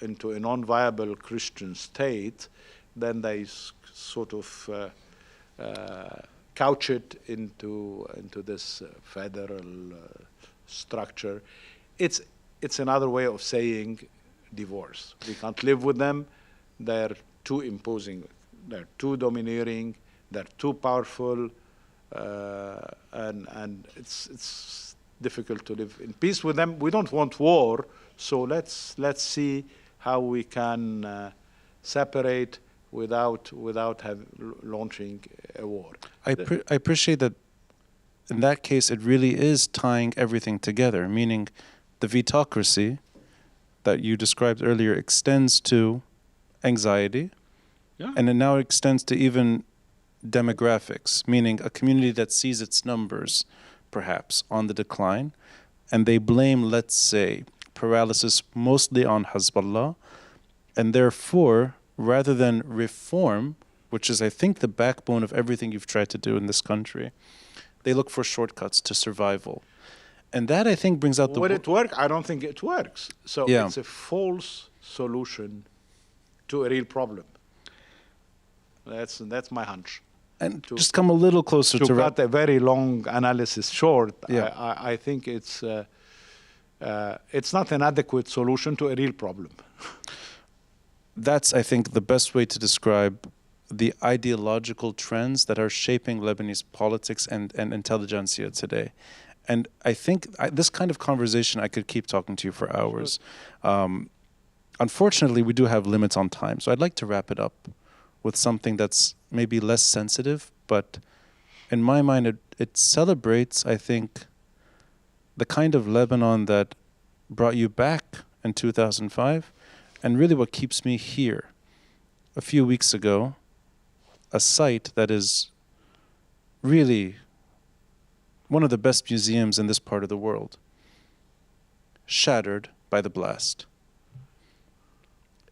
a non-viable Christian state, then they sort of couch it into this federal structure. It's another way of saying divorce. We can't live with them. They're too imposing. They're too domineering. They're too powerful, and it's difficult to live in peace with them. We don't want war, so let's see how we can separate without launching a war. I appreciate that. In that case, it really is tying everything together, meaning the Vetocracy that you described earlier extends to anxiety, and it now extends to even demographics, meaning a community that sees its numbers perhaps on the decline, and they blame, let's say, paralysis mostly on Hezbollah, and therefore, rather than reform, which is, I think, the backbone of everything you've tried to do in this country, they look for shortcuts to survival. And that, I think, brings out the... Would it work? I don't think it works. So it's a false solution to a real problem. That's my hunch. And just come a little closer to... cut a very long analysis short, I think it's not an adequate solution to a real problem. That's, I think, the best way to describe the ideological trends that are shaping Lebanese politics and intelligentsia today. And I think this kind of conversation, I could keep talking to you for hours. Unfortunately, we do have limits on time, so I'd like to wrap it up with something that's maybe less sensitive, but in my mind, it celebrates, I think, the kind of Lebanon that brought you back in 2005, and really what keeps me here. A few weeks ago, a site that is really one of the best museums in this part of the world, shattered by the blast.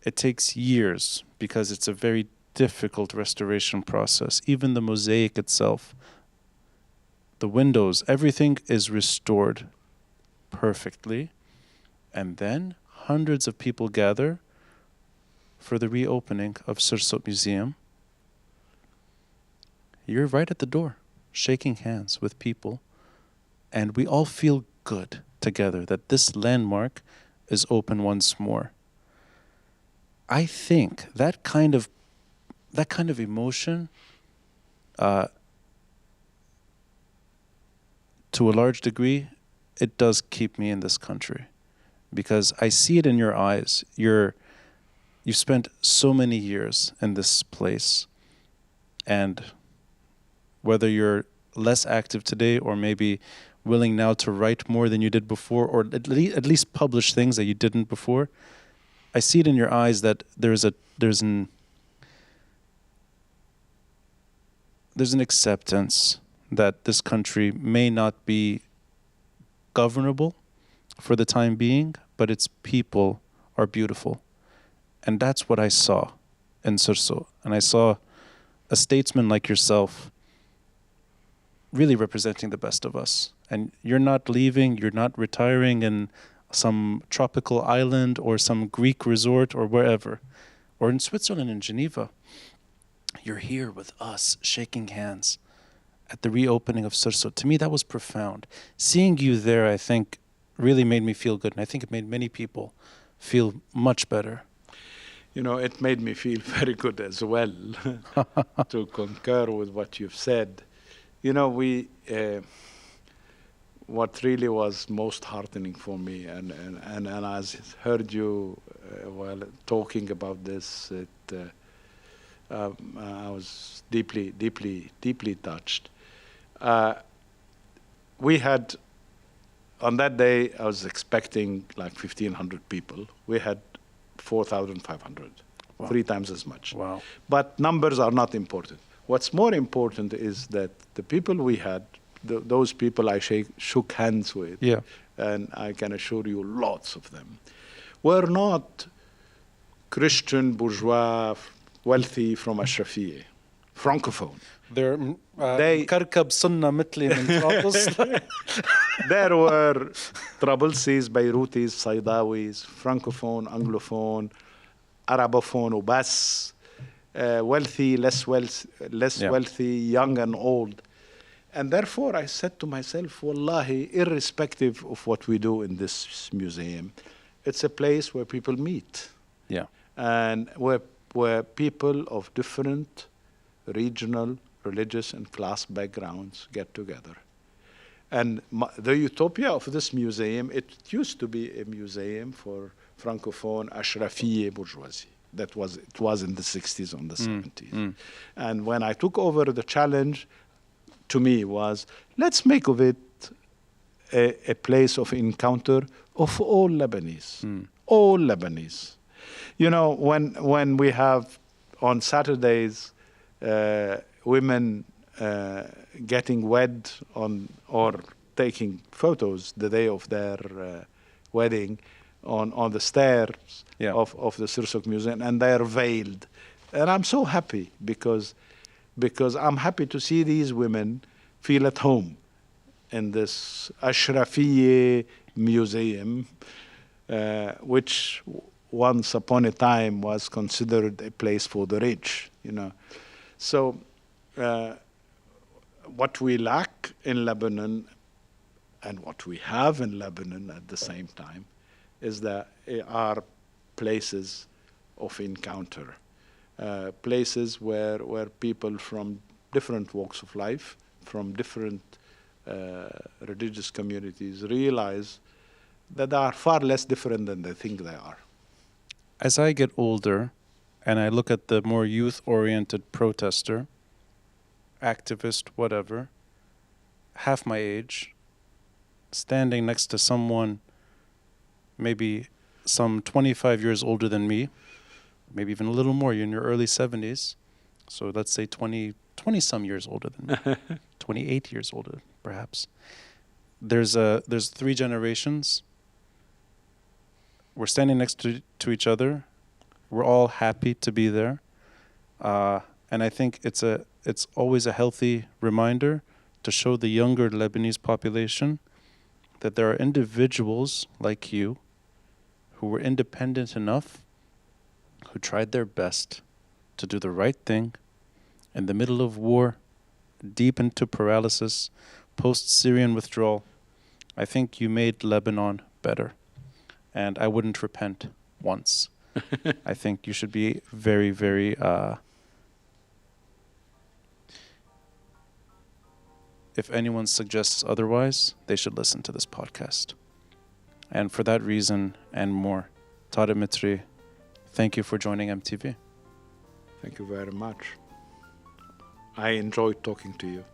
It takes years because it's a very difficult restoration process. Even the mosaic itself, the windows, everything is restored perfectly. And then hundreds of people gather for the reopening of Sursock Museum. You're right at the door, shaking hands with people. And we all feel good together that this landmark is open once more. I think that kind of emotion, to a large degree, it does keep me in this country, because I see it in your eyes. You spent so many years in this place, and whether you're less active today, or maybe willing now to write more than you did before, or at least publish things that you didn't before, I see it in your eyes that there's an acceptance that this country may not be governable for the time being, but its people are beautiful. And that's what I saw in Sursock. And I saw a statesman like yourself really representing the best of us. And you're not leaving, you're not retiring in some tropical island or some Greek resort or wherever, or in Switzerland, in Geneva. You're here with us, shaking hands at the reopening of Sursock. To me, that was profound. Seeing you there, I think, really made me feel good. And I think it made many people feel much better. You know, it made me feel very good as well to concur with what you've said. You know, what really was most heartening for me, and I heard you while talking about this, I was deeply touched. We had, on that day, I was expecting like 1,500 people. We had 4,500, wow. 3 times as much. Wow. But numbers are not important. What's more important is that the people we had, those people I shook hands with, yeah. and I can assure you lots of them, were not Christian, bourgeois, wealthy from Ashrafiyeh, Francophone. They're كركب سنة مثلي من طرابلس. There were Trablsis, Beirutis, Saidawis, Francophone, Anglophone, Arabophone, وبس, wealthy, less wealthy, young and old. And therefore I said to myself, wallahi, irrespective of what we do in this museum, it's a place where people meet. Yeah. And where people of different regional, religious, and class backgrounds get together. And the utopia of this museum, it used to be a museum for Francophone, Ashrafiyeh bourgeoisie. It was in the 60s, on the 70s. And when I took over, the challenge to me was, let's make of it a place of encounter of all Lebanese. All Lebanese. You know, when we have on Saturdays women getting wed or taking photos the day of their wedding on the stairs of the Sursock Museum, and they're veiled. And I'm so happy because I'm happy to see these women feel at home in this Ashrafiyeh museum, which once upon a time was considered a place for the rich, you know. So what we lack in Lebanon and what we have in Lebanon at the same time is that are places of encounter, places where people from different walks of life, from different religious communities realize that they are far less different than they think they are. As I get older and I look at the more youth-oriented protester, activist, whatever, half my age, standing next to someone maybe some 25 years older than me, maybe even a little more, you're in your early 70s, so let's say 20-some years older than me, 28 years older, perhaps. There's 3 generations. We're standing next to each other. We're all happy to be there. And I think it's always a healthy reminder to show the younger Lebanese population that there are individuals like you who were independent enough, who tried their best to do the right thing in the middle of war, deep into paralysis, post-Syrian withdrawal. I think you made Lebanon better. And I wouldn't repent once. I think you should be very, very... if anyone suggests otherwise, they should listen to this podcast. And for that reason and more, Tarek Mitri, thank you for joining MTV. Thank you very much. I enjoyed talking to you.